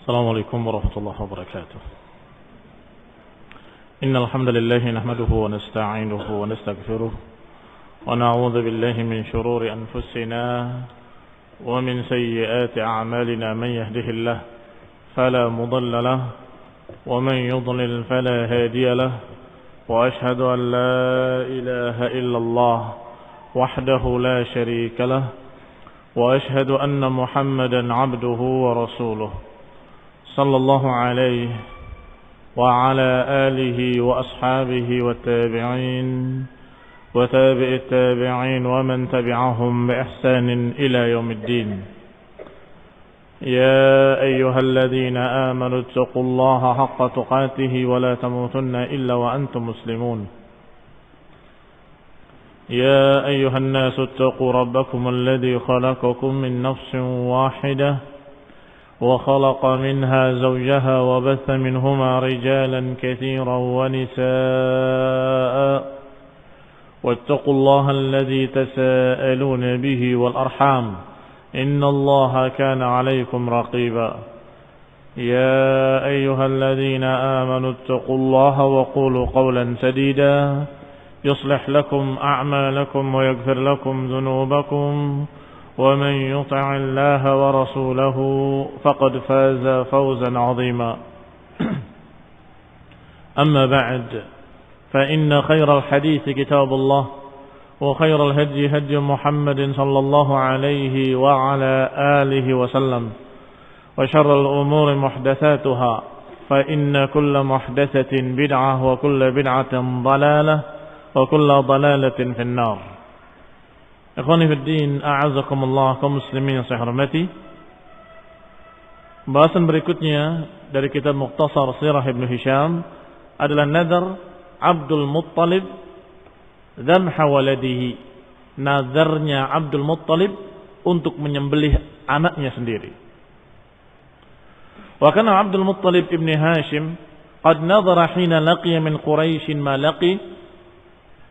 السلام عليكم ورحمة الله وبركاته. إن الحمد لله نحمده ونستعينه ونستغفره ونعوذ بالله من شرور أنفسنا ومن سيئات أعمالنا. من يهده الله فلا مضل له ومن يضلل فلا هادي له وأشهد أن لا إله إلا الله وحده لا شريك له وأشهد أن محمدا عبده ورسوله صلى الله عليه وعلى آله وأصحابه والتابعين وتابع التابعين ومن تبعهم بإحسان إلى يوم الدين. يا أيها الذين آمنوا اتقوا الله حق تقاته ولا تموتن إلا وأنتم مسلمون. يا أيها الناس اتقوا ربكم الذي خلقكم من نفس واحدة وخلق منها زوجها وبث منهما رجالا كثيرا ونساء واتقوا الله الذي تساءلون به والأرحام إن الله كان عليكم رقيبا. يا أيها الذين آمنوا اتقوا الله وقولوا قولا سديدا يصلح لكم أعمالكم ويغفر لكم ذنوبكم ومن يطع الله ورسوله فقد فاز فوزا عظيما. أما بعد فإن خير الحديث كتاب الله وخير الهدي هدي محمد صلى الله عليه وعلى آله وسلم وشر الأمور محدثاتها فإن كل محدثة بدعة وكل بدعة ضلالة وكل ضلالة في النار. Ikhwani fiddin, a'azakumullah, kaum muslimin yang saya hormati. Bahasan berikutnya dari kitab Mukhtasar Sirah Ibn Hisham adalah nazar Abdul Muttalib dzabha waladihi. Nazarnya Abdul Muttalib untuk menyembelih anaknya sendiri. Wa kana Abdul Muttalib ibn Hashim qad nazara hina laqiya min Quraisy ma laqi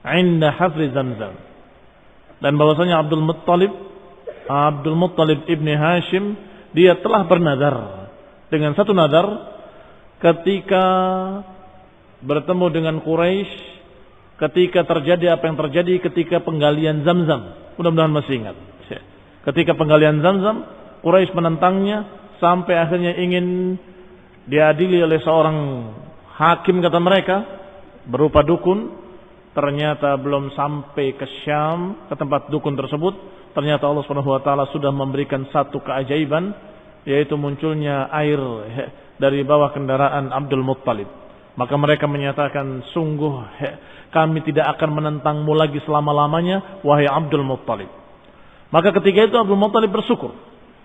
'inda hafr Zamzam. Dan bahwasanya Abdul Muttalib ibni Hashim, dia telah bernazar dengan satu nazar ketika bertemu dengan Quraisy, ketika terjadi apa yang terjadi ketika penggalian Zamzam. Mudah-mudahan masih ingat. Ketika penggalian Zamzam, Quraisy menentangnya sampai akhirnya ingin diadili oleh seorang hakim, kata mereka, berupa dukun. Ternyata belum sampai ke Syam, ke tempat dukun tersebut, ternyata Allah Subhanahu wa taala sudah memberikan satu keajaiban, yaitu munculnya air dari bawah kendaraan Abdul Muttalib. Maka mereka menyatakan, sungguh kami tidak akan menentangmu lagi selama-lamanya, wahai Abdul Muttalib. Maka ketika itu Abdul Muttalib bersyukur,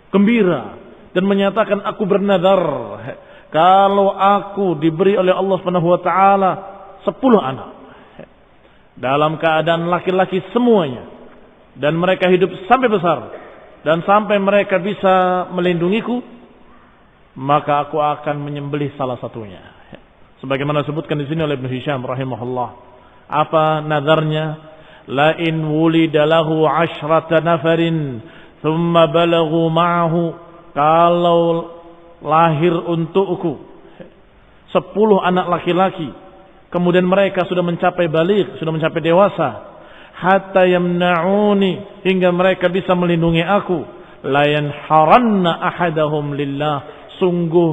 gembira, dan menyatakan, aku bernazar kalau aku diberi oleh Allah Subhanahu wa taala 10 anak dalam keadaan laki-laki semuanya, dan mereka hidup sampai besar dan sampai mereka bisa melindungiku, maka aku akan menyembelih salah satunya. Sebagaimana disebutkan di sini oleh Ibn Hisham rahimahullah. Apa nazarnya? La in wulida lahu 'ashrata nafarin thumma balaghu ma'ahu. Kalau lahir untukku 10 anak laki-laki, kemudian mereka sudah mencapai baligh, sudah mencapai dewasa, hatta yamna'uni, hingga mereka bisa melindungi aku, la yanharanna ahadahum lillah, sungguh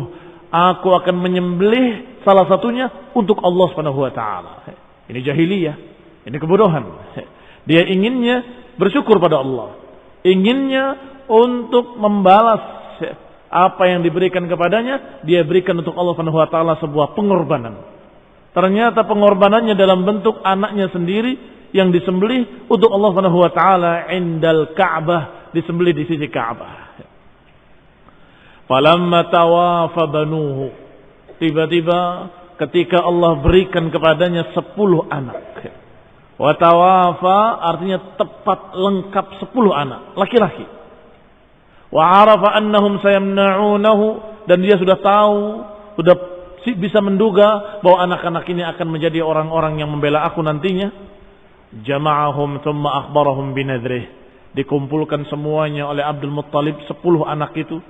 aku akan menyembelih salah satunya untuk Allah Subhanahu wa taala. Ini jahiliyah, ini kebodohan. Dia inginnya bersyukur pada Allah, inginnya untuk membalas apa yang diberikan kepadanya, dia berikan untuk Allah Subhanahu wa taala sebuah pengorbanan. Ternyata pengorbanannya dalam bentuk anaknya sendiri yang disembelih untuk Allah Subhanahu wa taala indal Ka'bah, disembelih di sisi Ka'bah. Falamma tawafa banuhu, tiba-tiba ketika Allah berikan kepadanya 10 anak. Wa tawafa artinya tepat lengkap 10 anak laki-laki. Wa arafa annahum sayamna'unahu, dan dia sudah tahu, sudah bisa menduga bahwa anak-anak ini akan menjadi orang-orang yang membela aku nantinya. Jama'ahum thumma akhbarahum binadrih. Dikumpulkan semuanya oleh Abdul Muttalib, 10 anak itu.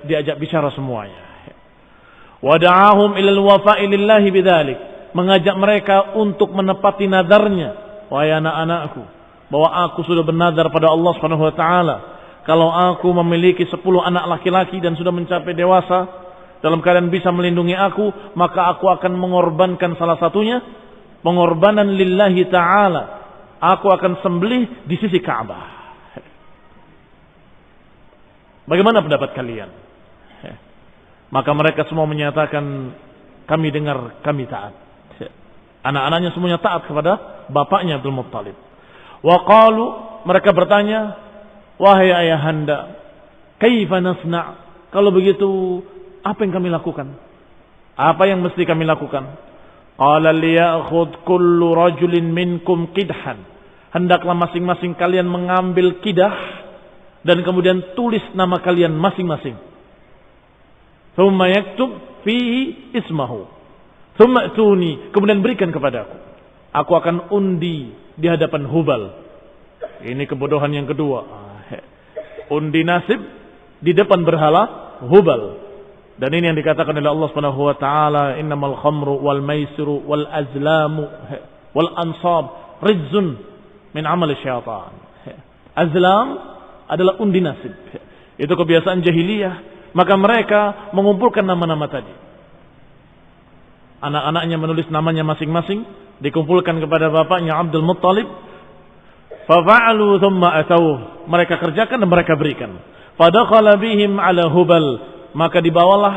Diajak bicara semuanya. Wa da'ahum ilal wafa'i lillahi bidzalik. Mengajak mereka untuk menepati nadarnya. Wahai anak-anakku, bahwa aku sudah bernadar pada Allah Subhanahu wa taala, kalau aku memiliki 10 anak laki-laki dan sudah mencapai dewasa dalam keadaan bisa melindungi aku, maka aku akan mengorbankan salah satunya, pengorbanan lillahi ta'ala. Aku akan sembelih di sisi Ka'bah. Bagaimana pendapat kalian? Maka mereka semua menyatakan, kami dengar, kami taat. Anak-anaknya semuanya taat kepada bapaknya Abdul Muttalib. Wa qalu, mereka bertanya, wahai ayahanda, kaifa nasna'? Kalau begitu, apa yang kami lakukan? Apa yang mesti kami lakukan? Qala liya'khudh kullu rajulin minkum qidhan. Hendaklah masing-masing kalian mengambil kidah dan kemudian tulis nama kalian masing-masing. Thumma yaktub fihi ismahu. Thumma tuni, kemudian berikan kepadaku. Aku akan undi di hadapan Hubal. Ini kebodohan yang kedua. Undi nasib di depan berhala Hubal. Dan ini yang dikatakan oleh Allah Subhanahu wa taala, innamal khamru wal maisiru wal azlamu wal ansab rijzun min amali syaitan. Azlam adalah undi nasib. Itu kebiasaan jahiliyah. Maka mereka mengumpulkan nama-nama tadi. Anak-anaknya menulis namanya masing-masing, dikumpulkan kepada bapaknya Abdul Muttalib. Fafa'alu thumma atauh. Mereka kerjakan dan mereka berikan. Fadakhala bihim ala Hubal. Maka dibawalah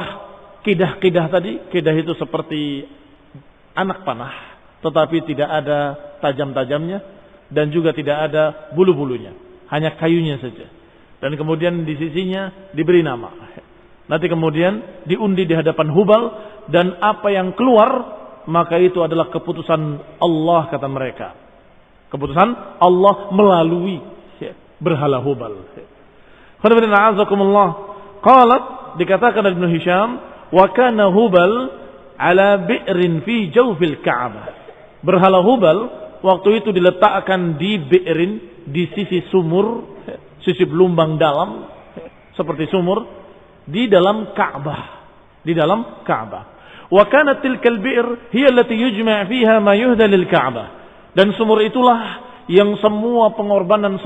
kidah-kidah tadi. Kidah itu seperti anak panah, tetapi tidak ada tajam-tajamnya dan juga tidak ada bulu-bulunya, hanya kayunya saja. Dan kemudian di sisinya diberi nama. Nanti kemudian diundi di hadapan Hubal, dan apa yang keluar maka itu adalah keputusan Allah, kata mereka. Keputusan Allah melalui berhala Hubal. Qalat, dikatakan oleh Ibnu Hisham, wa kana Hubal ala bi'rin fi jawfil Ka'bah. Berhala Hubal waktu itu diletakkan di bi'rin, di sisi sumur, sisi belumbang dalam seperti sumur di dalam Ka'bah, di dalam Ka'bah. Wa kanat tilkal bi'r hiya allati yujma' fiha ma yuhda lil Ka'bah. Dan sumur itulah yang semua pengorbanan,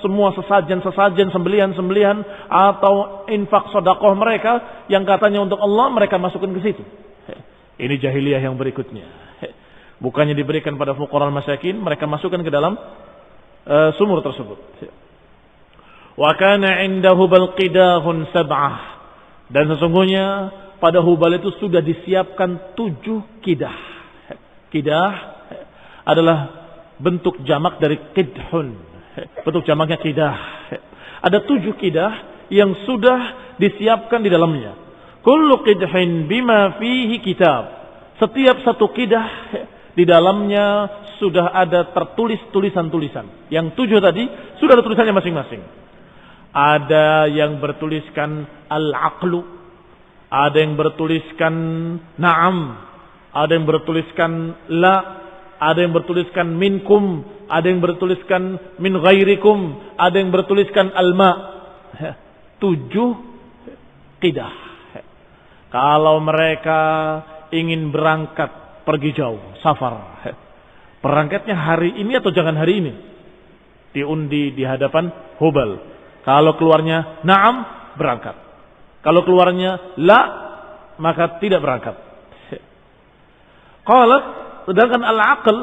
semua sesajen-sesajen, sembelihan-sembelihan atau infak sedekah mereka yang katanya untuk Allah, mereka masukkan ke situ. Ini jahiliyah yang berikutnya. Bukannya diberikan pada fuqara masakin, mereka masukkan ke dalam sumur tersebut. Wa kana 'inda Hubal qidahun sab'ah. Dan sesungguhnya pada Hubal itu sudah disiapkan 7 kidah. Kidah adalah bentuk jamak dari qidhun. Bentuk jamaknya kidah. Ada 7 kidah yang sudah disiapkan di dalamnya. Kullu qidhin bima fihi kitab. Setiap satu kidah di dalamnya sudah ada tertulis tulisan-tulisan. Yang 7 tadi sudah ada tulisannya masing-masing. Ada yang bertuliskan al-aqlu, ada yang bertuliskan na'am, ada yang bertuliskan la, ada yang bertuliskan minkum, ada yang bertuliskan min ghairikum, ada yang bertuliskan al-ma. 7 qidah. Kalau mereka ingin berangkat pergi jauh, safar, berangkatnya hari ini atau jangan hari ini, diundi di hadapan Hubal. Kalau keluarnya na'am, berangkat. Kalau keluarnya la, maka tidak berangkat. Qalat, sedangkan al-aql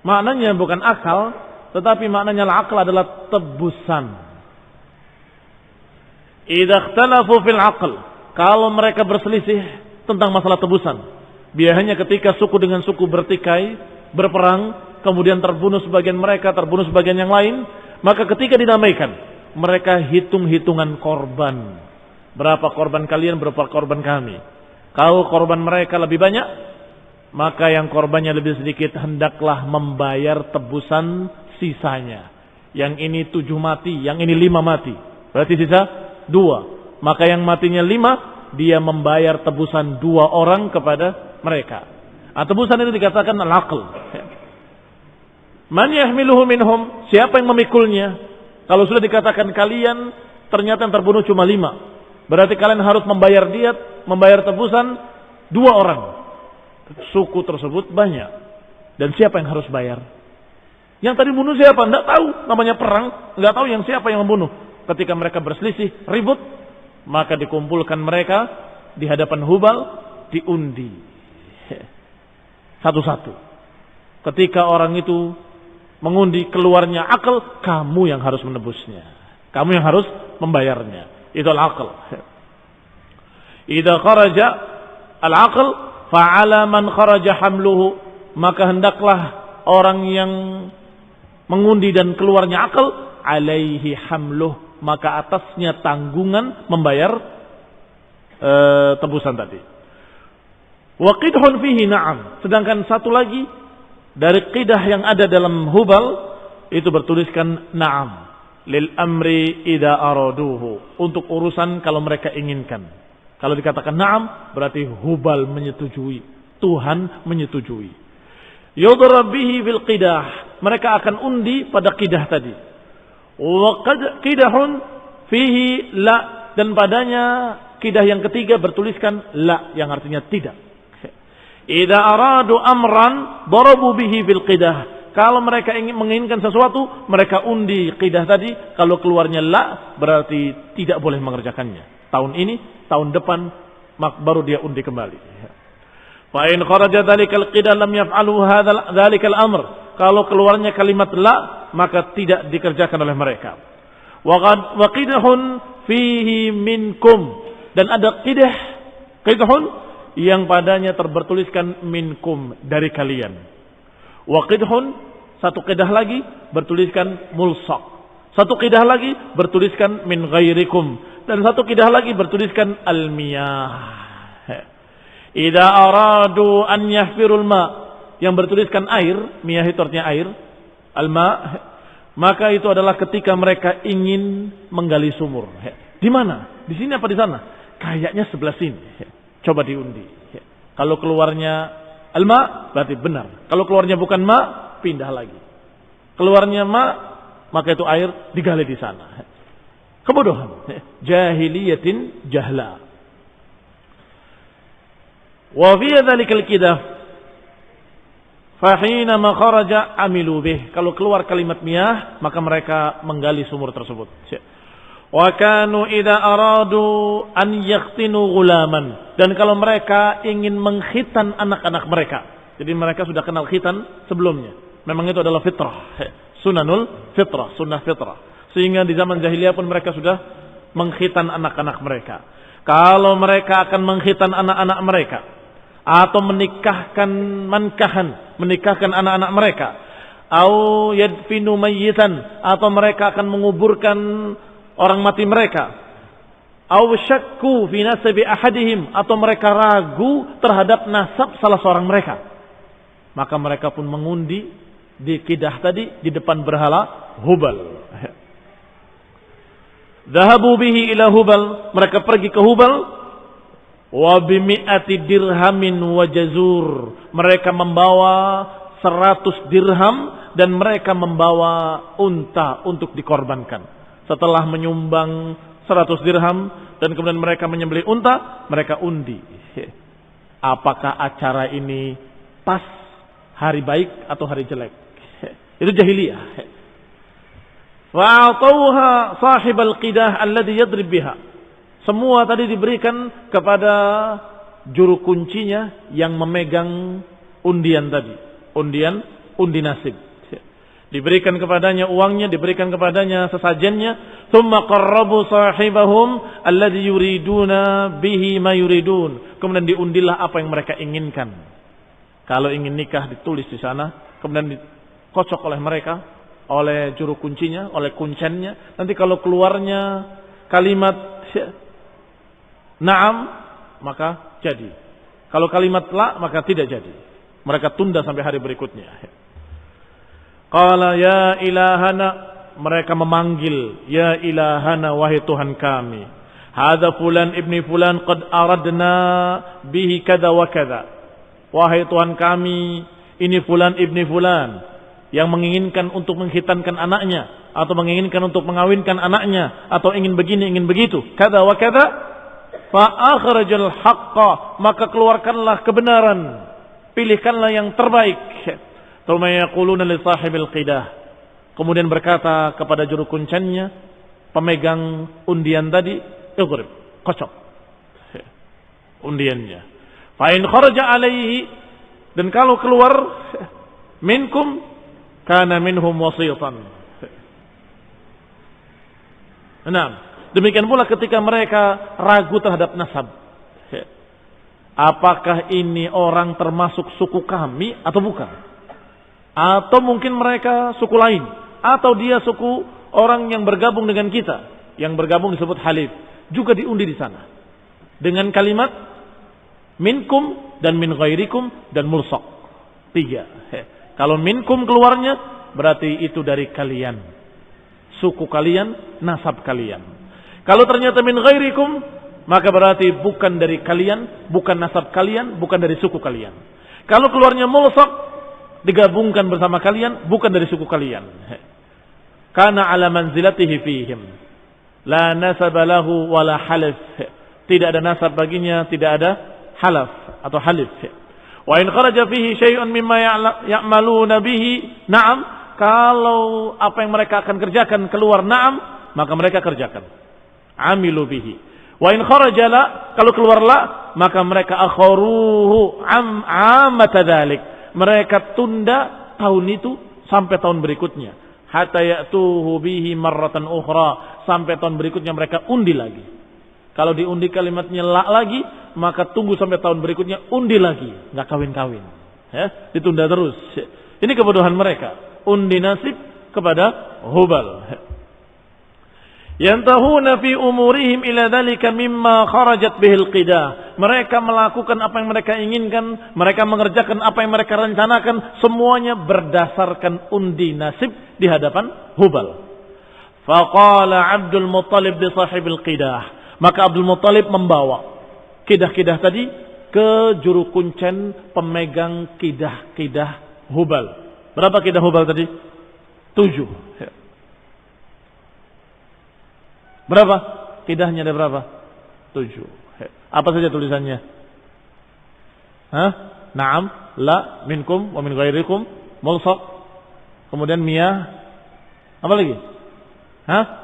maknanya bukan akal, tetapi maknanya al-aql adalah tebusan. Idza ikhtalafu fil aql, kalau mereka berselisih tentang masalah tebusan, biasanya ketika suku dengan suku bertikai, berperang, kemudian terbunuh sebagian mereka, terbunuh sebagian yang lain, maka ketika didamaikan, mereka hitung-hitungan korban. Berapa korban kalian, berapa korban kami. Kalau korban mereka lebih banyak, maka yang korbannya lebih sedikit hendaklah membayar tebusan sisanya. Yang ini 7 mati, yang ini 5 mati. Berarti sisa 2. Maka yang matinya 5, dia membayar tebusan 2 orang kepada mereka. Tebusan itu dikatakan al-aql. Man yahmiluhu minhum, siapa yang memikulnya? Kalau sudah dikatakan kalian, ternyata yang terbunuh cuma 5. Berarti kalian harus membayar diat, membayar tebusan 2 orang. Suku tersebut banyak. Dan siapa yang harus bayar? Yang tadi bunuh siapa? Tidak tahu. Namanya perang. Tidak tahu yang siapa yang membunuh. Ketika mereka berselisih, ribut. Maka dikumpulkan mereka di hadapan Hubal, diundi. Satu-satu. Ketika orang itu mengundi keluarnya akal, kamu yang harus menebusnya. Kamu yang harus membayarnya. Itu al-aql. Idza kharaja al-aql fa'ala man kharaja hamluhu, maka hendaklah orang yang mengundi dan keluarnya akal, alaihi hamluh, maka atasnya tanggungan membayar tebusan tadi. Wa qidhun fihi na'am, sedangkan satu lagi dari qidah yang ada dalam Hubal itu bertuliskan na'am. Lil amri idza araduhu, untuk urusan kalau mereka inginkan. Kalau dikatakan na'am berarti Hubal menyetujui, Tuhan menyetujui. Yudrab bihi fil qidah, mereka akan undi pada qidah tadi. Wa qidahun fihi la, dan padanya qidah yang ketiga bertuliskan la, yang artinya tidak. Idza aradu amran darabu bihi fil qidah. Kalau mereka ingin menginginkan sesuatu, mereka undi qidah tadi. Kalau keluarnya la, berarti tidak boleh mengerjakannya. Tahun ini, tahun depan, baru dia undi kembali. Fa in kharaja dzalikal qidah lam yaf'alu dzalikal amr. Kalau keluarnya kalimat la, maka tidak dikerjakan oleh mereka. Wa qidhun fihi minkum, dan ada qidhun yang padanya bertuliskan minkum, dari kalian. Wa qidhun, satu qidah lagi bertuliskan mulsaq. Satu qidah lagi bertuliskan min ghairikum, dan satu qidah lagi bertuliskan al-miyah. Idza aradu an yahfirul ma, yang bertuliskan air, miyah itu artinya air, al-ma, maka itu adalah ketika mereka ingin menggali sumur. Di mana? Di sini apa di sana? Kayaknya sebelah sini. Coba diundi. Kalau keluarnya al-ma, berarti benar. Kalau keluarnya bukan ma, pindah lagi. Keluarnya ma, maka itu air digali di sana. Kebodohan. Jahiliyatin jahla. Wa fi dzalikal qidah fa hina ma kharaja amilu bih. Kalau keluar kalimat miyah, maka mereka menggali sumur tersebut. Wa kanu idza aradu an yaqtinu gulaman, dan kalau mereka ingin mengkhitan anak-anak mereka. Jadi mereka sudah kenal khitan sebelumnya. Memang itu adalah fitrah, sunanul fitrah, sunnah fitrah. Sehingga di zaman jahiliyah pun mereka sudah mengkhitan anak-anak mereka. Kalau mereka akan mengkhitan anak-anak mereka atau menikahkan anak-anak mereka, au yadfinu mayyitan, atau mereka akan menguburkan orang mati mereka, aw syakku fi nasabi ahadihim, atau mereka ragu terhadap nasab salah seorang mereka, maka mereka pun mengundi di qidah tadi di depan berhala Hubal. Dhahabu bihi ila Hubal, mereka pergi ke Hubal. Wa bimi'ati dirhamin wa jazur, mereka membawa 100 dirham dan mereka membawa unta untuk dikorbankan. Setelah menyumbang 100 dirham dan kemudian mereka menyembelih unta, mereka undi. Apakah acara ini pas hari baik atau hari jelek? Itu jahiliyah. Wa'atauha sahibal qidah alladhi yadrib biha. Semua tadi diberikan kepada juru kuncinya yang memegang undian tadi. Undi nasib. Diberikan kepadanya uangnya, diberikan kepadanya sesajennya. Thumma qarrabu sahibahum alladhi yuriduna bihi ma yuridun. Kemudian diundilah apa yang mereka inginkan. Kalau ingin nikah ditulis di sana, kemudian dikocok oleh mereka, oleh juru kuncinya, oleh kuncennya. Nanti kalau keluarnya kalimat na'am, maka jadi. Kalau kalimat la, maka tidak jadi. Mereka tunda sampai hari berikutnya. Qala ya ilahana, mereka memanggil, ya ilahana, wahai Tuhan kami. Hadza fulan ibni fulan qad aradna bihi kada wa kada. Wahai Tuhan kami, ini fulan ibni fulan yang menginginkan untuk menghitankan anaknya, atau menginginkan untuk mengawinkan anaknya, atau ingin begini, ingin begitu, kada wa kada. fa akhrajal haqqa, maka keluarkanlah kebenaran, pilihkanlah yang terbaik. Tsumma yaquluna li sahibil qidah, kemudian berkata kepada juru kuncennya, pemegang undian tadi, idrib, kocok undiannya. Fa in kharaja alaihi, dan kalau keluar minkum kana minhum wasitan. Nah, demikian pula ketika mereka ragu terhadap nasab. Apakah ini orang termasuk suku kami atau bukan? Atau mungkin mereka suku lain, atau dia suku orang yang bergabung dengan kita, yang bergabung disebut halif, juga diundi di sana dengan kalimat minkum dan min ghairikum dan mulsaq. 3. Kalau minkum keluarnya berarti itu dari kalian, suku kalian, nasab kalian. Kalau ternyata min ghairikum, maka berarti bukan dari kalian, bukan nasab kalian, bukan dari suku kalian. Kalau keluarnya mulsaq, digabungkan bersama kalian, bukan dari suku kalian. Kana ala manzilatihi fihim, la nasaba lahu wala halif. Tidak ada nasab baginya, tidak ada halaf atau halif. Wa in kharaja fihi syai'un mimma ya'maluna bihi, na'am. Kalau apa yang mereka akan kerjakan keluar, na'am, maka mereka kerjakan. Amilu bihi. Wa in kharaja la, kalau keluar la, maka mereka akharuhu amata dzalik. Mereka tunda tahun itu sampai tahun berikutnya. Hatta ya'tuhu bihi marratan ukhra, sampai tahun berikutnya mereka undi lagi. Kalau diundi kalimatnya la lagi, maka tunggu sampai tahun berikutnya undi lagi, enggak kawin-kawin. Ya, ditunda terus. Ini kebodohan mereka. Undi nasib kepada Hubal. Yantahuna fi umurihim ila dzalika mimma kharajat bihil qidah. Mereka melakukan apa yang mereka inginkan, mereka mengerjakan apa yang mereka rencanakan, semuanya berdasarkan undi nasib di hadapan Hubal. Faqala Abdul Muttalib li sahibil qidah. Maka Abdul Muttalib membawa kidah-kidah tadi ke juru kuncen pemegang kidah-kidah Hubal. Berapa kidah Hubal tadi? 7. Berapa? Kidahnya ada berapa? 7. Apa saja tulisannya? Hah? Naam, la, minkum, wa min ghairikum, mulsaq. Kemudian miyah. Apa lagi? Hah?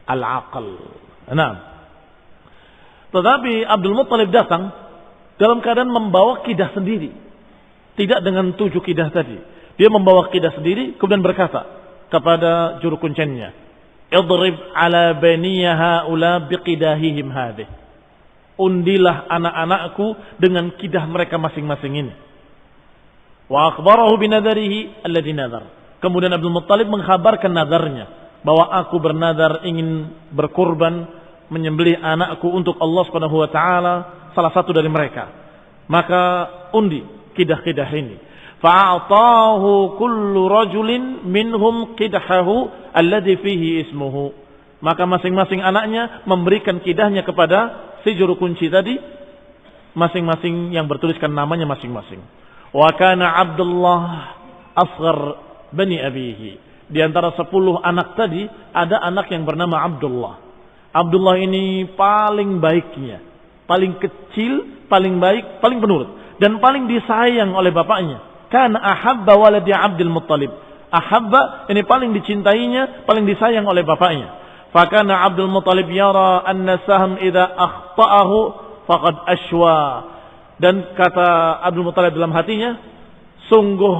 Al-aql. Naam. Tetapi Abdul Muttalib datang dalam keadaan membawa kidah sendiri. Tidak dengan 7 kidah tadi. Dia membawa kidah sendiri, kemudian berkata kepada juru kuncennya, idrib ala baniya haula biqidahihim hadih. Undilah anak-anakku dengan kidah mereka masing-masing ini. Wa akhbarahu binadarihi alladhi nadhar. Kemudian Abdul Muttalib mengkhabarkan nadarnya, bahwa aku bernadar ingin berkurban, menyembelih anakku untuk Allah Subhanahu wa taala, salah satu dari mereka. Maka undi kidah-kidah ini. Fa'atahu kullu rajulin minhum qidahahu alladhi fihi ismuhu. Maka masing-masing anaknya memberikan kidahnya kepada si juru kunci tadi, masing-masing yang bertuliskan namanya masing-masing. Wa kana Abdullah asghar bani abihi. Di antara 10 anak tadi ada anak yang bernama Abdullah. Abdullah ini paling baiknya, paling kecil, paling baik, paling penurut, dan paling disayang oleh bapaknya. Kana ahabba waladi Abdul Muttalib. Ahabba ini paling dicintainya, paling disayang oleh bapaknya. Fakana Abdul Muttalib yara anna sahm idza akhta'ahu faqad ashwa. Dan kata Abdul Muttalib dalam hatinya, sungguh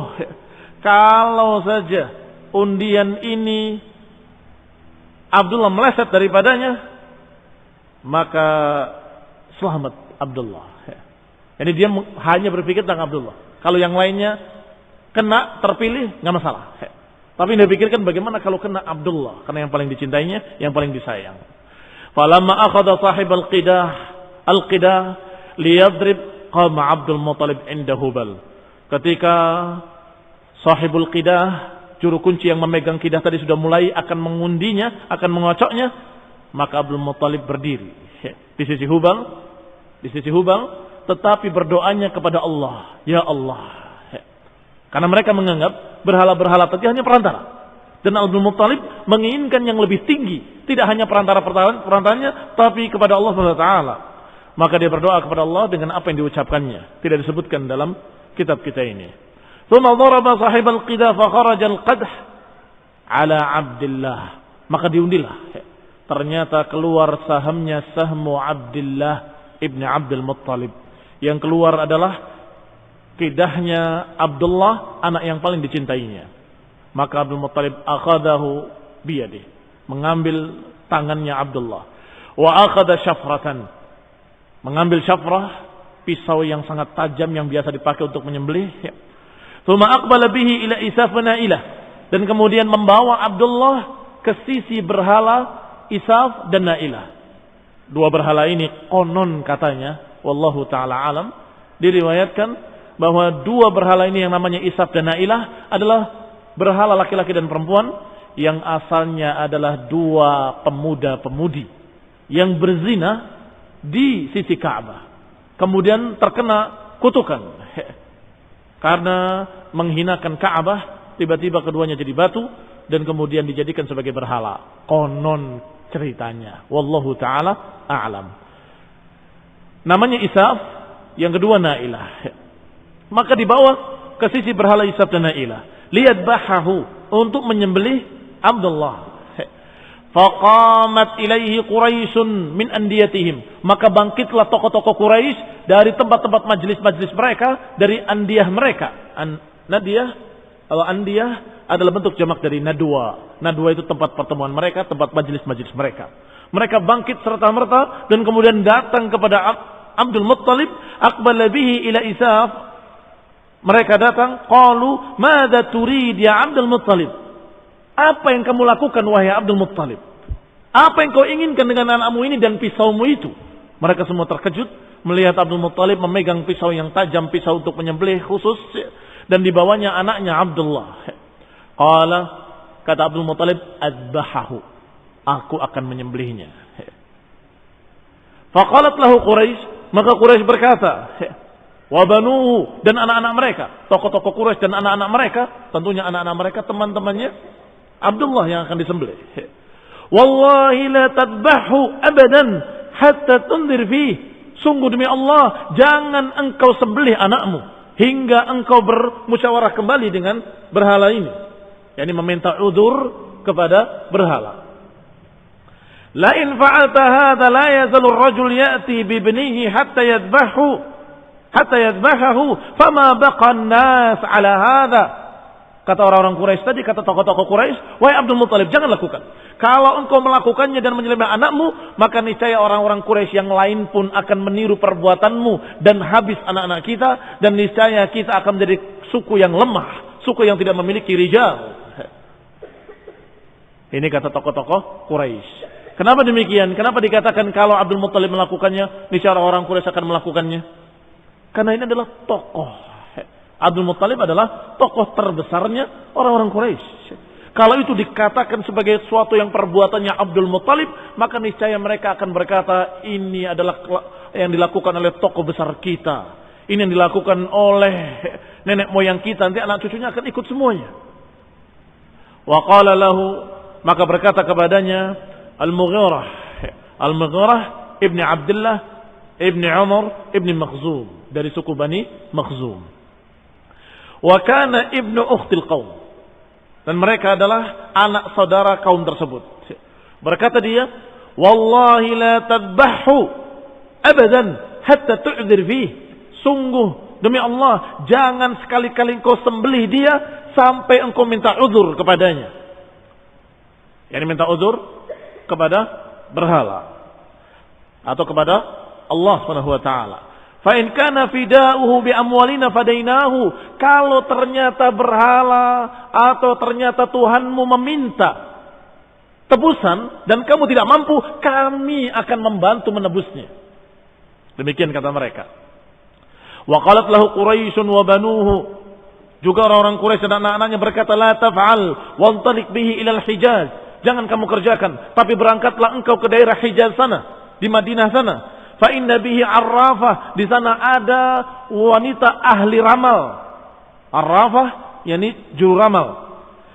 kalau saja undian ini Abdullah meleset daripadanya, maka selamat Abdullah. Jadi dia hanya berpikir tentang Abdullah. Kalau yang lainnya kena, terpilih, nggak masalah. Tapi dia pikirkan bagaimana kalau kena Abdullah, karena yang paling dicintainya, yang paling disayang. Falamma akhadha sahib al-qidah liyadrib qama Abdul Muttalib inda Hubal. Ketika sahibul qidah, juru kunci yang memegang kidah tadi sudah mulai akan mengundinya, akan mengocoknya, maka Abdul Muttalib berdiri di sisi Hubal, tetapi berdoanya kepada Allah, ya Allah. Karena mereka menganggap berhala-berhala tadi hanya perantara. Dan Abdul Muttalib menginginkan yang lebih tinggi, tidak hanya perantaranya, tapi kepada Allah Subhanahu wa taala. Maka dia berdoa kepada Allah dengan apa yang diucapkannya, tidak disebutkan dalam kitab kita ini. Tsumma daraba sahibal qidah fa kharaja al-qadah ala Abdullah. Maka diundilah. Ternyata keluar sahamnya sahmu Abdullah ibni Abdul Muttalib. Yang keluar adalah qidahnya Abdullah, anak yang paling dicintainya. Maka Abdul Muttalib akhadahu biyadih, mengambil tangannya Abdullah. Wa akhadha syafratan, mengambil syafrah, pisau yang sangat tajam yang biasa dipakai untuk menyembelih. Tsumma aqbala bihi ila Isaf wa Nailah, dan kemudian membawa Abdullah ke sisi berhala Isaf dan Nailah. Dua berhala ini konon katanya, wallahu taala alam, diriwayatkan bahwa dua berhala ini yang namanya Isaf dan Nailah adalah berhala laki-laki dan perempuan yang asalnya adalah dua pemuda-pemudi yang berzina di sisi Ka'bah. Kemudian terkena kutukan karena menghinakan Ka'bah, tiba-tiba keduanya jadi batu dan kemudian dijadikan sebagai berhala. Konon ceritanya, wallahu taala a'lam. Namanya Isaf, yang kedua Nailah. Maka dibawa ke sisi berhala Isaf dan Nailah, lihat bahahu, untuk menyembelih Abdullah. Faqamat ilaihi Quraisyun min andiyatihim, maka bangkitlah tokoh-tokoh Quraisy dari tempat-tempat majlis-majlis mereka, dari andiyah mereka. Nadiyah atau andiyah adalah bentuk jamak dari nadwa. Nadwa itu tempat pertemuan mereka, tempat majlis-majlis mereka. Mereka bangkit serta-merta dan kemudian datang kepada Abdul Muttalib. Aqbala bihi ila Isaf, mereka datang, qalu madza turid ya Abdul Muttalib? Apa yang kamu lakukan wahai Abdul Muttalib? Apa yang kau inginkan dengan anakmu ini dan pisaumu itu? Mereka semua terkejut melihat Abdul Muttalib memegang pisau yang tajam, pisau untuk menyembelih khusus, dan dibawanya anaknya Abdullah. Qala, kata Abdul Muttalib, adbahahu, aku akan menyembelihnya. Faqalat lahu Quraisy, maka Quraisy berkata, wabanuhu, dan anak-anak mereka, tokoh-tokoh Quraisy dan anak-anak mereka, tentunya anak-anak mereka teman-temannya Abdullah yang akan disembelih. Wallahi la tadbahu abadan hatta tundir fih, sungguh demi Allah jangan engkau sembelih anakmu hingga engkau bermusyawarah kembali dengan berhala ini, yakni meminta udzur kepada berhala. La in fa'alta hadha la yazalu ar-rajul ya'ti bi ibnihi hatta yadhbahahu fama baqa an-nas ala hadha. Kata orang-orang Quraisy tadi, kata tokoh-tokoh Quraisy, wahai Abdul Muttalib, jangan lakukan. Kalau engkau melakukannya dan menyembelih anakmu, maka niscaya orang-orang Quraisy yang lain pun akan meniru perbuatanmu dan habis anak-anak kita, dan niscaya kita akan menjadi suku yang lemah, suku yang tidak memiliki rijal. Ini kata tokoh-tokoh Quraisy. Kenapa demikian? Kenapa dikatakan kalau Abdul Muttalib melakukannya, niscaya orang Quraisy akan melakukannya? Karena ini adalah tokoh. Abdul Muttalib adalah tokoh terbesarnya orang-orang Quraisy. Kalau itu dikatakan sebagai suatu yang perbuatannya Abdul Muttalib, maka niscaya mereka akan berkata, ini adalah yang dilakukan oleh tokoh besar kita. Ini yang dilakukan oleh nenek moyang kita, nanti anak cucunya akan ikut semuanya. Wa qala lahu, maka berkata kepadanya Al-Mughirah ibni Abdullah ibni Umar ibni Makhzum, dari suku Bani Makhzum. Wa kana ibnu ukhtil qaum, dan mereka adalah anak saudara kaum tersebut. Berkata dia, wallahi la tadbahu abadan hatta tu'dzir fih, sungguh demi Allah jangan sekali-kali engkau sembelih dia sampai engkau minta uzur kepadanya. Yani minta uzur kepada berhala atau kepada Allah Subhanahu wa taala. Fa in kana fida'uhu bi amwalina fadainahu, kalau ternyata berhala atau ternyata Tuhanmu meminta tebusan dan kamu tidak mampu, kami akan membantu menebusnya. Demikian kata mereka. Wa qalat lahu Quraisyun wa banuhu, juga orang-orang Quraisy dan anak-anaknya berkata, la taf'al wantaliq bihi ila al-Hijaz, jangan kamu kerjakan, tapi berangkatlah engkau ke daerah Hijaz sana, di Madinah sana. Fa inna bihi arrafah, di sana ada wanita ahli ramal. Arrafah yakni juru ramal.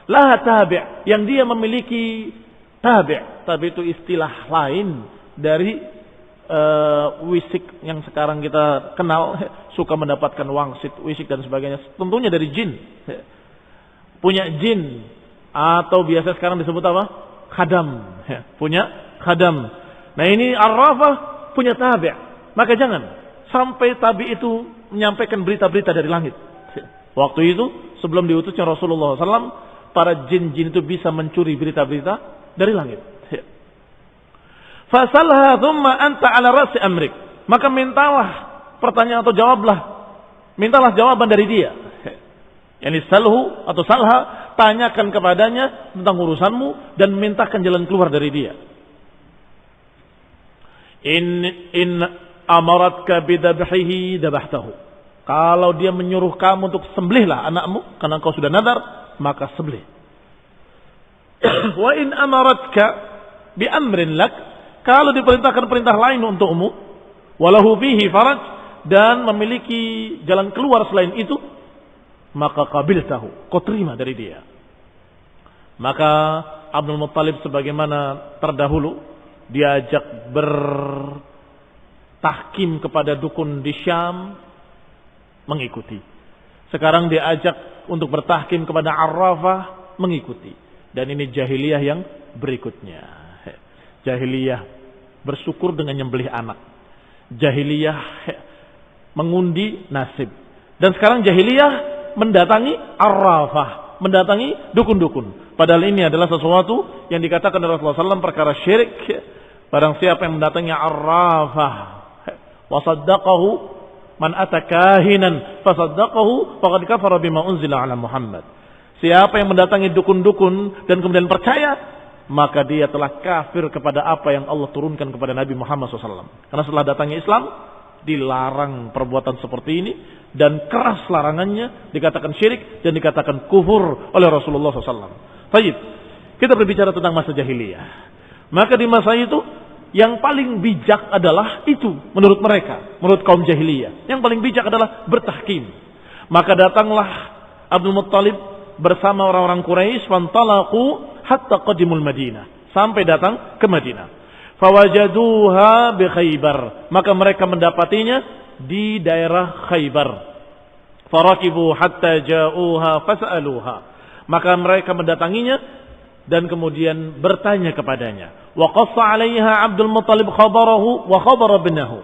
laha tabi', yang dia memiliki tabi'. Tabi' itu istilah lain dari wisik yang sekarang kita kenal, suka mendapatkan wangsit, wisik dan sebagainya. Tentunya dari jin. Punya jin, atau biasa sekarang disebut apa? Khadam. Punya khadam. Nah ini arrafah punya tabi'. Maka jangan sampai tabi' itu menyampaikan berita-berita dari langit. Waktu itu sebelum diutusnya Rasulullah SAW, para jin-jin itu bisa mencuri berita-berita dari langit. Fasalha thumma anta ala rasi amrik. Maka mintalah pertanyaan atau jawablah. Mintalah jawaban dari dia. Yani salhu atau salha, tanyakan kepadanya tentang urusanmu dan mintakan jalan keluar dari dia. In amaratka bidabhihi dabahtahu. Kalau dia menyuruh kamu untuk sembelihlah anakmu karena kau sudah nadar, maka sembelih. Wa in amaratka bi amrin lak, kalau diperintahkan perintah lain untukmu, walahu fihi faraj, dan memiliki jalan keluar selain itu, maka qabiltahu, kau terima dari dia. Maka Abdul Muttalib sebagaimana terdahulu diajak bertahkim kepada dukun di Syam, mengikuti. Sekarang diajak untuk bertahkim kepada Arrafah, mengikuti. Dan ini jahiliyah yang berikutnya. Jahiliyah bersyukur dengan nyembelih anak. Jahiliyah mengundi nasib. Dan sekarang jahiliyah mendatangi Arrafah, mendatangi dukun-dukun. Padahal ini adalah sesuatu yang dikatakan oleh Rasulullah SAW perkara syirik. Barang siapa yang mendatangi Arrafah, wasaddaqahu man atakahinan fasaddaqahu faqad kafara bima unzila ala Muhammad. Siapa yang mendatangi dukun-dukun dan kemudian percaya, maka dia telah kafir kepada apa yang Allah turunkan kepada Nabi Muhammad SAW. Karena setelah datangnya Islam, dilarang perbuatan seperti ini, dan keras larangannya, dikatakan syirik dan dikatakan kufur oleh Rasulullah SAW. Baik, kita berbicara tentang masa jahiliyah. Maka di masa itu, yang paling bijak adalah itu menurut mereka, menurut kaum jahiliyah. Yang paling bijak adalah bertahkim. Maka datanglah Abdul Muttalib bersama orang-orang Quraisy, fantalaqu hatta qadimul Madinah, sampai datang ke Madinah. Fawajaduha bi Khaybar, maka mereka mendapatinya di daerah Khaybar. Farakibu hatta ja'uha fas'aluha, maka mereka mendatanginya dan kemudian bertanya kepadanya. Wa qassa 'alaiha Abdul Muttalib khabarahu wa khabara ibnahu.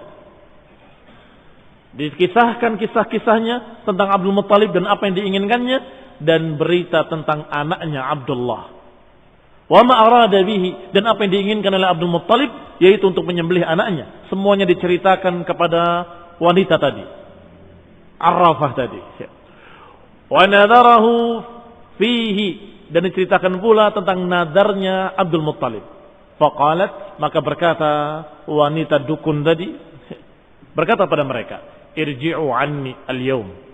Dikisahkan kisah-kisahnya tentang Abdul Muttalib dan apa yang diinginkannya, dan berita tentang anaknya Abdullah. Wa ma arada bihi, dan apa yang diinginkan oleh Abdul Muttalib, yaitu untuk menyembelih anaknya. Semuanya diceritakan kepada wanita tadi, Arrafah tadi. Wa nadarahu fihi, dan diceritakan pula tentang nadarnya Abdul Muttalib. Faqalat, maka berkata wanita dukun tadi, berkata pada mereka, irji'u anni al-yawm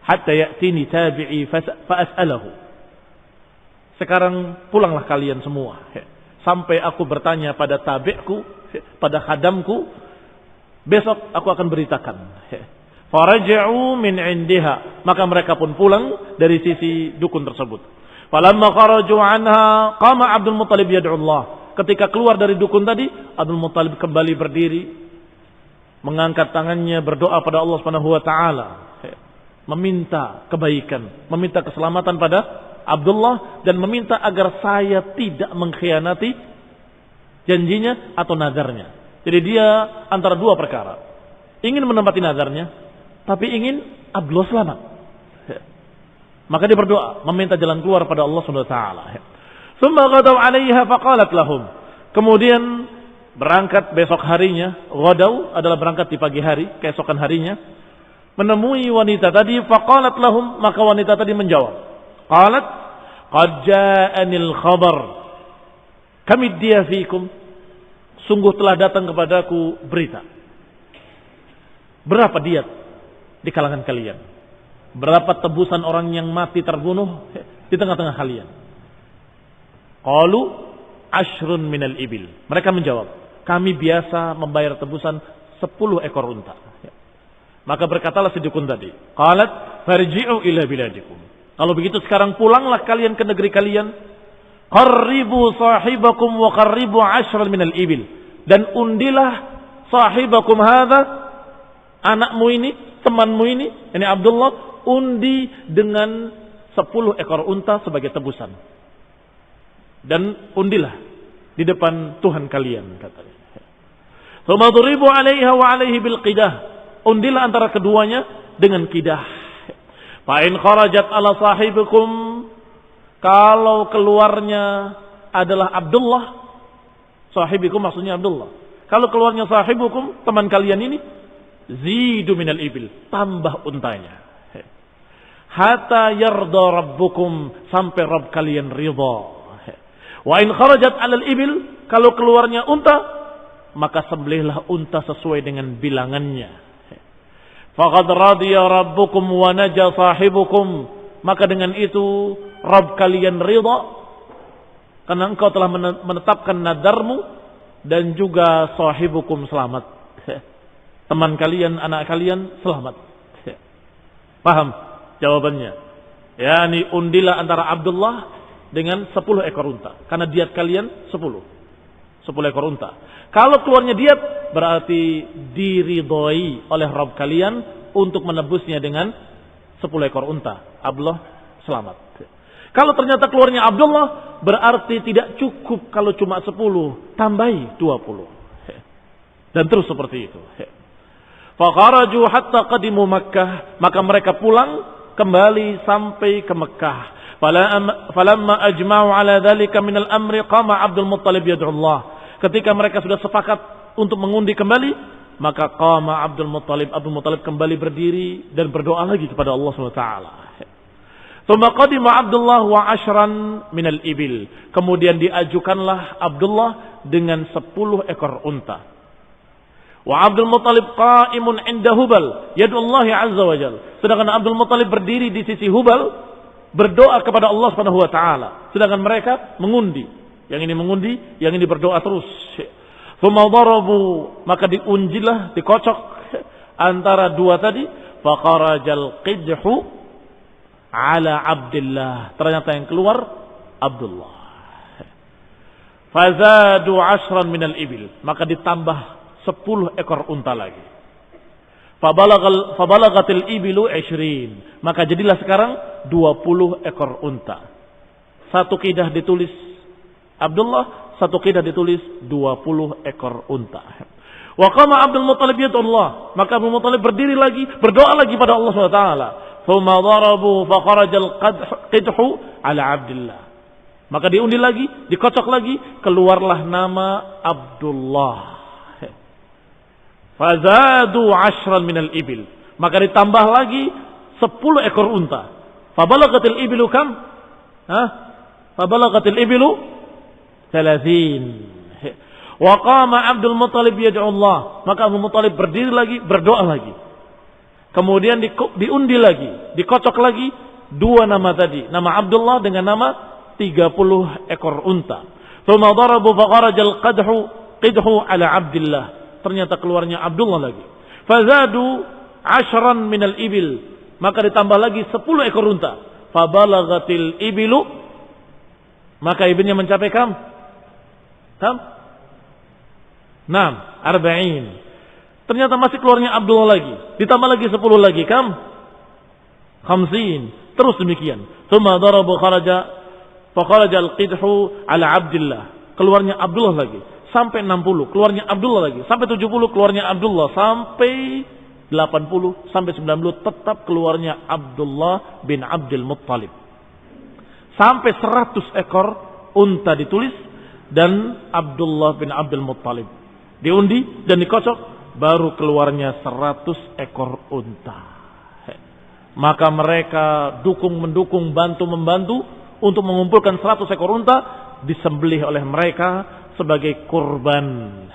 hatta ya'tini tabi'i fa'as'alahu. Sekarang pulanglah kalian semua, sampai aku bertanya pada tabi'ku, pada khadamku, besok aku akan beritakan. Faraja'u min indiha, maka mereka pun pulang dari sisi dukun tersebut. Falamma kharaju anha qama Abdul Muttalib yad'u Allah. Ketika keluar dari dukun tadi, Abdul Muttalib kembali berdiri, mengangkat tangannya berdoa pada Allah Subhanahu wa taala, meminta kebaikan, meminta keselamatan pada Abdullah, dan meminta agar saya tidak mengkhianati janjinya atau nadarnya. Jadi dia antara dua perkara. Ingin menempati nadarnya, tapi ingin Abdullah selamat. Maka dia berdoa, meminta jalan keluar pada Allah Subhanahu wa taala. Tsumma ghadaw 'alaiha faqalat lahum. Kemudian berangkat besok harinya, ghadaw adalah berangkat di pagi hari, keesokan harinya, menemui wanita tadi, faqalat lahum, maka wanita tadi menjawab. Qalat, qad ja'anil khabar kam iddiya fikum, sungguh telah datang kepadaku berita. Berapa diat di kalangan kalian? Berapa tebusan orang yang mati terbunuh di tengah-tengah kalian? Qalu ashrun minal ibil. Mereka menjawab, kami biasa membayar tebusan 10 ekor unta. Maka berkatalah si dukun tadi, qalat farji'u ila biladikum. Kalau begitu sekarang pulanglah kalian ke negeri kalian. Qarribu sahibakum wa qarribu 'ashran minal ibil. Dan undilah sahibakum hadza, anakmu ini, temanmu ini Abdullah, undi dengan 10 ekor unta sebagai tebusan. Dan undilah di depan Tuhan kalian, katanya. Tsumma duribu 'alaiha wa 'alaihi bil qidah. Undilah antara keduanya dengan kidah. Fa in kharajat ala sahibikum, kalau keluarnya adalah Abdullah, sahibikum maksudnya Abdullah. Kalau keluarnya sahibukum, teman kalian ini, zidu minal ibil, tambah untanya. Hatta yarda rabbukum, sampai Rabb kalian ridha. Wa in kharajat alal ibil, kalau keluarnya unta, maka sembelihlah unta sesuai dengan bilangannya. Faqad radiya rabbukum wa naja sahibukum, maka dengan itu Rabb kalian ridha, karena engkau telah menetapkan nadarmu, dan juga sahibukum selamat, teman kalian, anak kalian selamat. Paham jawabannya? Yani undilah antara Abdullah dengan 10 ekor unta, karena diat kalian 10 ekor unta. Kalau keluarnya diat, berarti diridhoi oleh Rabb kalian untuk menebusnya dengan 10 ekor unta. Abdullah selamat. Kalau ternyata keluarnya Abdullah, berarti tidak cukup kalau cuma 10, tambahi 20. Dan terus seperti itu. Faqaraju hatta qadimu Makkah, maka mereka pulang kembali sampai ke Mekkah. Falamma ajma'u ala dhalika minal amri qama Abdul Muttalib yad'u Allah. Ketika mereka sudah sepakat untuk mengundi kembali, maka qama Abdul Muttalib kembali berdiri dan berdoa lagi kepada Allah SWT. Tsumma qadima Abdullah wa 'ashran minal ibil. Kemudian diajukanlah Abdullah dengan 10 ekor unta. Wa Abdul Muttalib qa'imun 'inda Hubal yad'u Allah 'azza wa jalla. Sedangkan Abdul Muttalib berdiri di sisi Hubal berdoa kepada Allah Subhanahu wa taala. Sedangkan mereka mengundi. Yang ini mengundi, yang ini berdoa terus. Tsumma darabu, maka diunjilah, dikocok antara dua tadi. Faqarajal qidhu ala Abdullah. Ternyata yang keluar Abdullah. Fazadu 'ashran minal ibil, maka ditambah 10 ekor unta lagi. Fabalagatil ibilu 20, maka jadilah sekarang 20 ekor unta. Satu qidah ditulis Abdullah, satu qidah ditulis 20 ekor unta. Wa qama Abdul Muttalib yad'u Allah, maka Abdul Muttalib berdiri lagi, berdoa lagi pada Allah SWT. Tsumma darabu fa kharajal qidhu ala Abdullah. Maka diundi lagi, dikocok lagi, keluarlah nama Abdullah. Fazadu 'ashran minal ibil, maka ditambah lagi 10 ekor unta. Fabalagatil ibilu kam? Fabalagatil ibilu 30. Wa qama Abdul Muttalib yad'u Allah, maka Abdul Muttalib berdiri lagi, berdoa lagi. Kemudian diundi lagi, dikocok lagi dua nama tadi, nama Abdullah dengan nama 30 ekor unta. Tsumma darabu fa kharajal qidhu ala Abdullah. Ternyata keluarnya Abdullah lagi. Fazadu 'ashran minal ibil, maka ditambah lagi 10 ekor unta. Fabalagatil ibilu, maka ibilnya mencapai kam? 40. Ternyata masih keluarnya Abdullah lagi. Ditambah lagi 10 lagi. Kam? 50. Terus demikian. Tsumma darabu kharaja al-qidhu ala Abdullah. Keluarnya Abdullah lagi. Sampai 60. Keluarnya Abdullah lagi. Sampai 70. Keluarnya Abdullah. Sampai 80. Sampai 90. Tetap keluarnya Abdullah bin Abdul Muttalib. Sampai 100 ekor unta ditulis. Dan Abdullah bin Abdul Muttalib diundi dan dikocok, baru keluarnya 100 ekor unta. Maka mereka mendukung, bantu-membantu untuk mengumpulkan 100 ekor unta, disembelih oleh mereka sebagai kurban.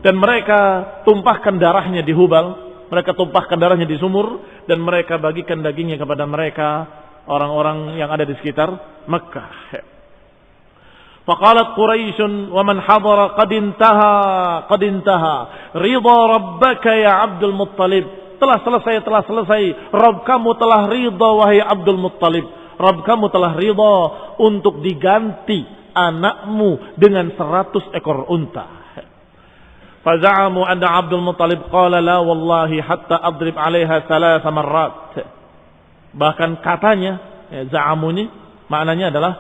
Dan mereka tumpahkan darahnya di Hubal, mereka tumpahkan darahnya di sumur, dan mereka bagikan dagingnya kepada mereka, orang-orang yang ada di sekitar Mekkah. Faqalat Quraisy wa man hadara qad intaha ridha rabbaka ya Abdul Muttalib. Telah selesai. Rabb kamu telah ridha wahai Abdul Muttalib. Rabb kamu telah ridha untuk diganti anakmu dengan 100 ekor unta. Faza'amu anna Abdul Muttalib qala la wallahi hatta adrib 'alaiha 3 marrat. Bahkan katanya, za'amu ini maknanya adalah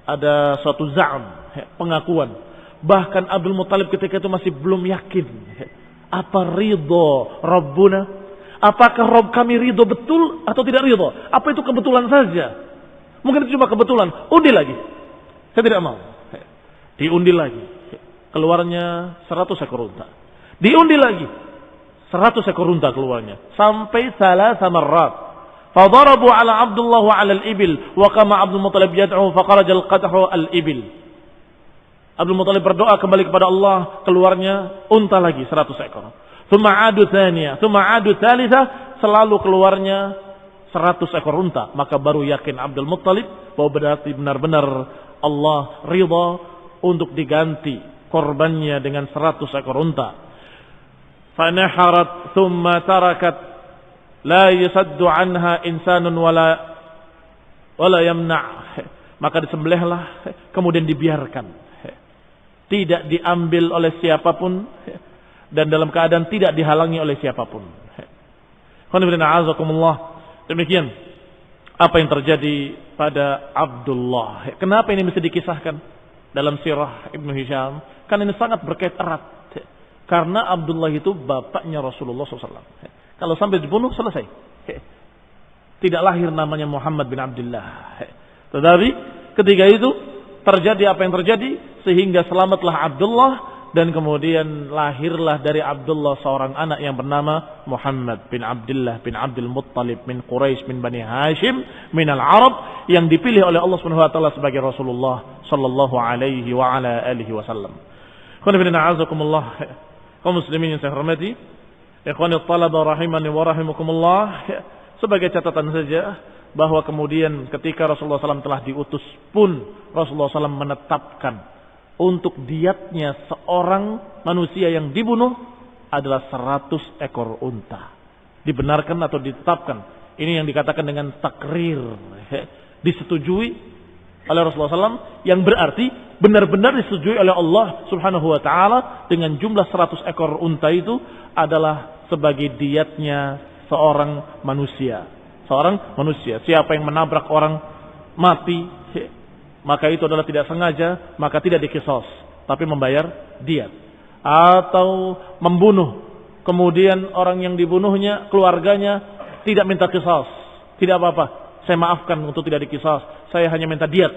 ada suatu za'am, pengakuan. Bahkan Abdul Muttalib ketika itu masih belum yakin. Apa ridho Rabbuna? Apakah Rabb kami ridho betul atau tidak ridho? Apa itu kebetulan saja? Mungkin itu cuma kebetulan. Undi lagi. Saya tidak mau. Diundi lagi. Keluarnya 100 ekor unta. Diundi lagi. 100 ekor unta keluarnya. Sampai 3 marrat. Fadarabu ala Abdullah wa ala al-ibil. Wa kama Abdul Muttalib yad'u faqaraja al-qadhu al-ibil. Abdul Muttalib berdoa kembali kepada Allah. Keluarnya unta lagi 100 ekor. Thumma adu thaniyah. Thumma adu thalithah. Selalu keluarnya 100 ekor unta. Maka baru yakin Abdul Muttalib bahwa berarti benar-benar Allah ridha untuk diganti korbannya dengan 100 ekor unta. Fanaharat thumma tarakat la yusaddu anha insanun wala yamna'. Maka disembelihlah kemudian dibiarkan. Tidak diambil oleh siapapun dan dalam keadaan tidak dihalangi oleh siapapun. Demikian apa yang terjadi pada Abdullah. Kenapa ini mesti dikisahkan dalam sirah Ibnu Hisham? Karena ini sangat berkait erat. Karena Abdullah itu bapaknya Rasulullah SAW. Kalau sampai dibunuh selesai. Tidak lahir namanya Muhammad bin Abdullah. Tetapi ketika itu terjadi apa yang terjadi sehingga selamatlah Abdullah dan kemudian lahirlah dari Abdullah seorang anak yang bernama Muhammad bin Abdullah bin Abdul Muttalib bin Quraisy bin Bani Hashim min al-Arab yang dipilih oleh Allah Subhanahu wa taala sebagai Rasulullah sallallahu alaihi wa ala alihi wasallam. Kaum muslimin yang saya hormati, ikhwani talaba rahimani wa rahimakumullah, sebagai catatan saja bahwa kemudian ketika Rasulullah SAW telah diutus pun Rasulullah SAW menetapkan untuk diatnya seorang manusia yang dibunuh adalah 100 ekor unta. Dibenarkan atau ditetapkan. Ini yang dikatakan dengan takrir. Disetujui oleh Rasulullah SAW yang berarti benar-benar disetujui oleh Allah Subhanahu wa taala dengan jumlah 100 ekor unta itu adalah sebagai diatnya seorang manusia. Seorang manusia. Siapa yang menabrak orang mati, maka itu adalah tidak sengaja, maka tidak dikisos, tapi membayar diat. Atau membunuh, kemudian orang yang dibunuhnya, keluarganya tidak minta kisos, tidak apa-apa, saya maafkan untuk tidak dikisos, saya hanya minta diat,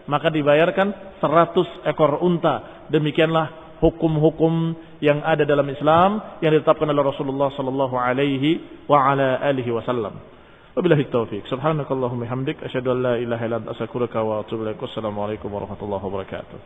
maka dibayarkan 100 ekor unta. Demikianlah hukum-hukum yang ada dalam Islam yang ditetapkan oleh Rasulullah sallallahu alaihi wa ala alihi wasallam. Wabillahi taufiq. Subhanakallahumma hamdik asyhadu an la ilaha illa anta astaghfiruka wa atubu ilaik. Wassalamualaikum warahmatullahi wabarakatuh.